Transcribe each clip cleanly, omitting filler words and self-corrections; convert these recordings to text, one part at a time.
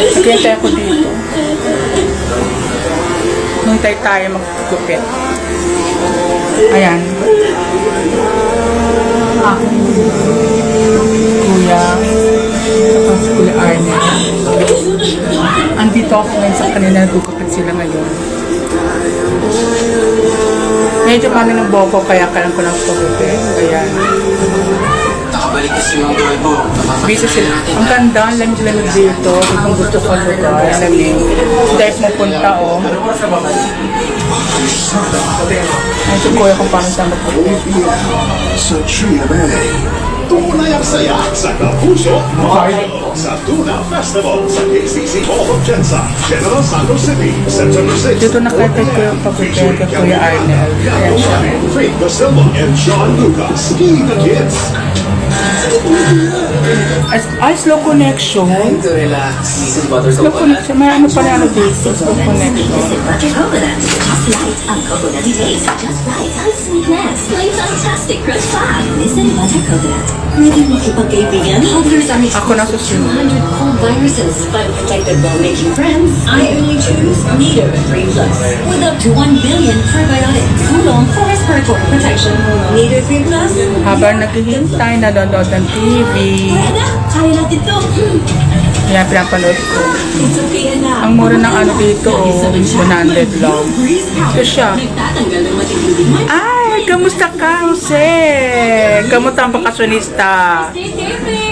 Naghihintay ako dito. Hintay tayo magkupit. Ayan. Kuya. Tapos Kuya Arne. Andito ako ngayon sa kanila. Nagkukupit sila ngayon. Medyo kami ng bobo kaya kailan ko lang pagkupit. Ayan. Nakabalik kasi mga buhay ko. Bisa sila. Ang ganda, lamig-lamig dito. Kung gusto ko lugar, lamig. Dahil mapunta, oh. Ay, ito kuya kung paano siya magpapit. Sa Tria Bay. Tunay ang saya sa Kapuso Mahal sa Tuna Festival sa KCC Hall of Jensa, General Santos City, September 6. Dito nakatay ko yung pagpipit kay Kuya Arnel. Ayan siya. Faith Da Silva and John Lucas. Ski the Kids. Ay, slow connection. To relax. Slow connection. May ano pa na ano dito. Slow connection. Butter coconut. Just right on coconutty taste. Just right on sweetness. Like fantastic crunch fat. Listen, butter coconut. Ready makipagkaibigan? Toddlers are Ako na susunod. 200 cold viruses, but protected while making friends. I only choose Nido 3 Plus. With up to 1 billion probiotics. Tulong for respiratory protection. Nido 3 Plus. Habang naghihintay, nanonood ng TV. Tara na! Kaya natin to! Yan, pinapanood ko. It's okay na. Ang mura ng ano dito, oh, 100 lang. Ito siya. Nagtatanggal ng matitinding man. Ay, kamusta ka, Jose? Kamusta ang bakasyonista?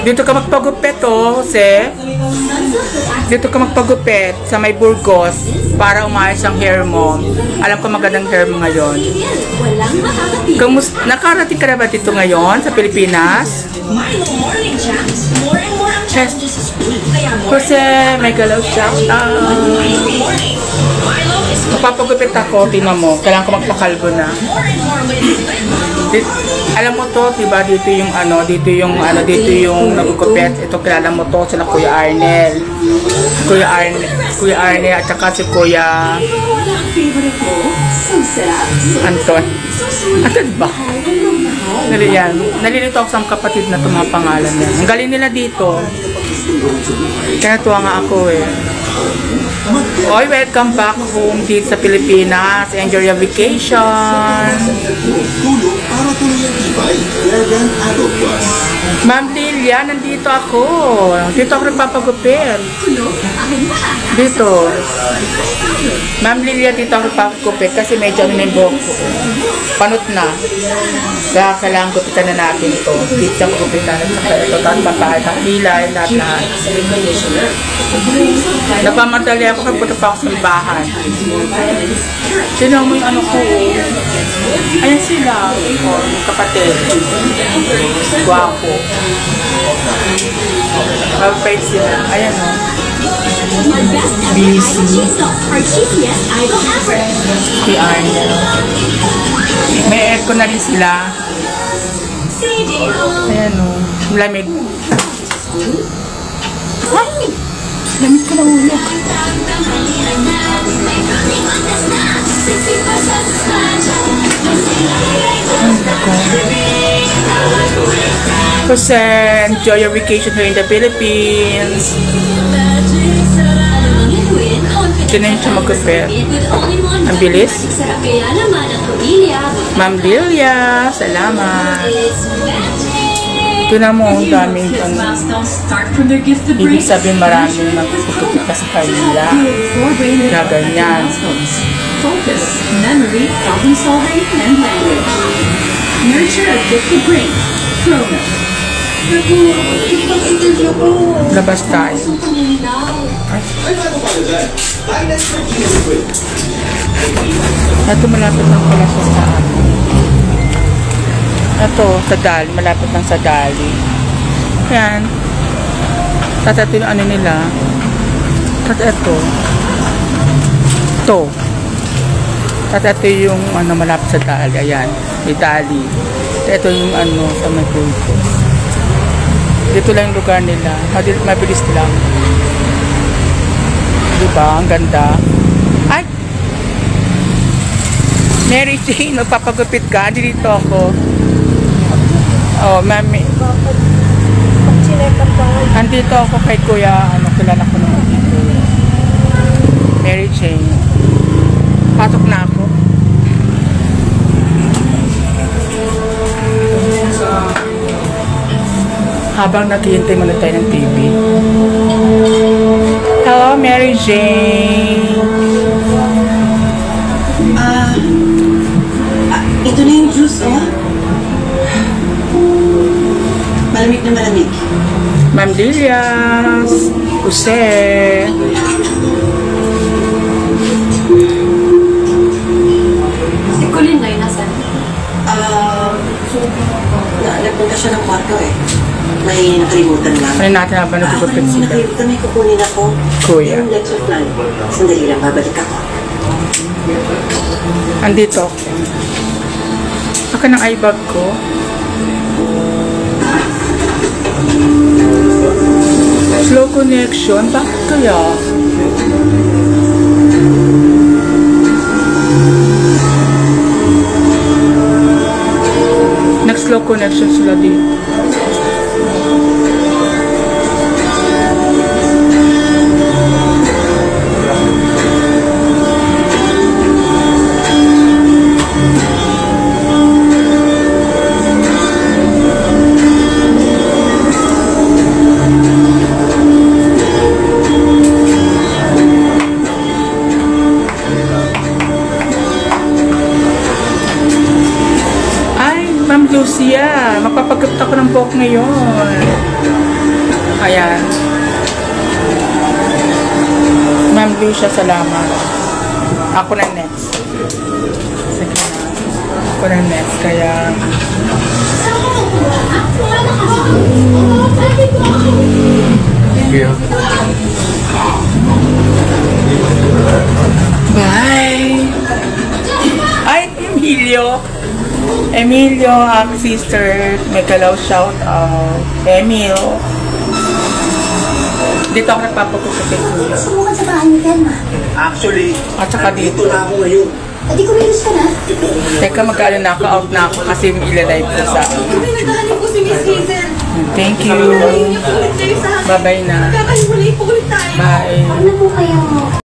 Dito ka magpagupit, oh, Jose. Dito ka magpagupit sa may Burgos para umayos ang hair mo. Alam ko magandang hair mo ngayon. Walang makakapit. Nakarating ka na ba dito ngayon sa Pilipinas? Milo Morning Jams. More and more ang challenges sa school. Kaya more Jose, may galaw shout out. morning. Milo is Magpapagupit ako, tingnan mo. Kailangan ko magpakalbo na. more and more ways. Alam mo to, diba? Dito yung nagugupit. Ito, kilala mo to, sila Kuya Arnel. Kuya Arnel, at saka si Kuya Ang favorite mo? So sarap. Anton. Anton ba? Nalilito ako sa mga kapatid na itong mga pangalan niya. Ang galing nila dito. Kaya tuwa nga ako eh. Oy, welcome back home dito sa Pilipinas. Enjoy your vacation. Tulog para tuloy ang tibay. Eleven Adult Plus. Ma'am Lilia, nandito ako. Dito ako nagpapagupit. Dito. Ma'am Lilia, dito ako nagpapagupit kasi medyo ano na yung buhok ko. Panot na. Kaya kailangan gupitan na natin ito. Dito ako gupitan. At saka ito, tapos papahal ng hilay, lahat-lahat. Nagmamadali ako, nagpunta pa ako sa bahay. Sino mo yung ano ko? Ayan sila. Kapatid. Guwapo. Mabait sila. Ayan o. Busy. Si Arnel. May aircon na rin sila. Ayan o. Lamig. Ay! Lamig ka na ulo. Jose, enjoy your vacation here in the Philippines. Ito na yung siya magkupit. Ang bilis. Ma'am Lilia, salamat. Ito na mo, ang daming ibig sabihin maraming magkukupit ka sa kanila. Gaganyan. Focus, memory, problem solving, and language. Nurture a gifted brain. Chrono. Labas tayo. Ito malapit lang pala sa saan. Ito, sa Dali. Malapit lang sa Dali. Ayan. Tapos ito yung ano nila. Tapos ito. Ito. Tapos ito yung ano malapit sa Dali. Ayan. May Dali. Ito yung ano sa may Burgos. Dito lang yung lugar nila. Mabilis lang. Diba? Ang ganda. Ay! Mary Jane, magpapagupit ka. Dito ako. Oh, mami. nandito ako kay Kuya, kilala ko naman dito. Mary Jane. Pasok na ako. Habang naghihintay muna tayo ng TV. Hello, Mary Jane. Ito na yung juice, oh. Malamig na malamig. Ma'am Lilias. Jose. Si Colin na inasan. Nagpunta siya ng kwarto eh. May nakalimutan lang. Ano natin habang nagpupapit sila? Nakalimutan, may kukunin ako. Kuya. Yung lecture plan. Sandali lang, babalik ako. Andito. Akin ang iBag ko. Slow connection? Bakit kaya? Nag-slow connection sila dito. Ma'am Lucia, magpapagkapit ako ng buhok ngayon. Ayan. Ma'am Lucia, salamat. Ako na next. Sige na. Ako na next, kaya... Bye! Ay, Emilio! Emilio, ang sister, may kalaw shout out. Emil. Dito ako nagpapagupit kay Kuya. Sumukan sa bahay ni Telma. Actually, At saka dito. na ako ngayon. Di ko minus ka na. Teka, magkano na ako, out na ako kasi ilalive ko sa... Kami naghahanap po si Miss Hazel. Thank you. Niyo po ulit kayo sa akin. Bye-bye na. Kakahiwalay po ulit tayo. Bye. Ano po kayo?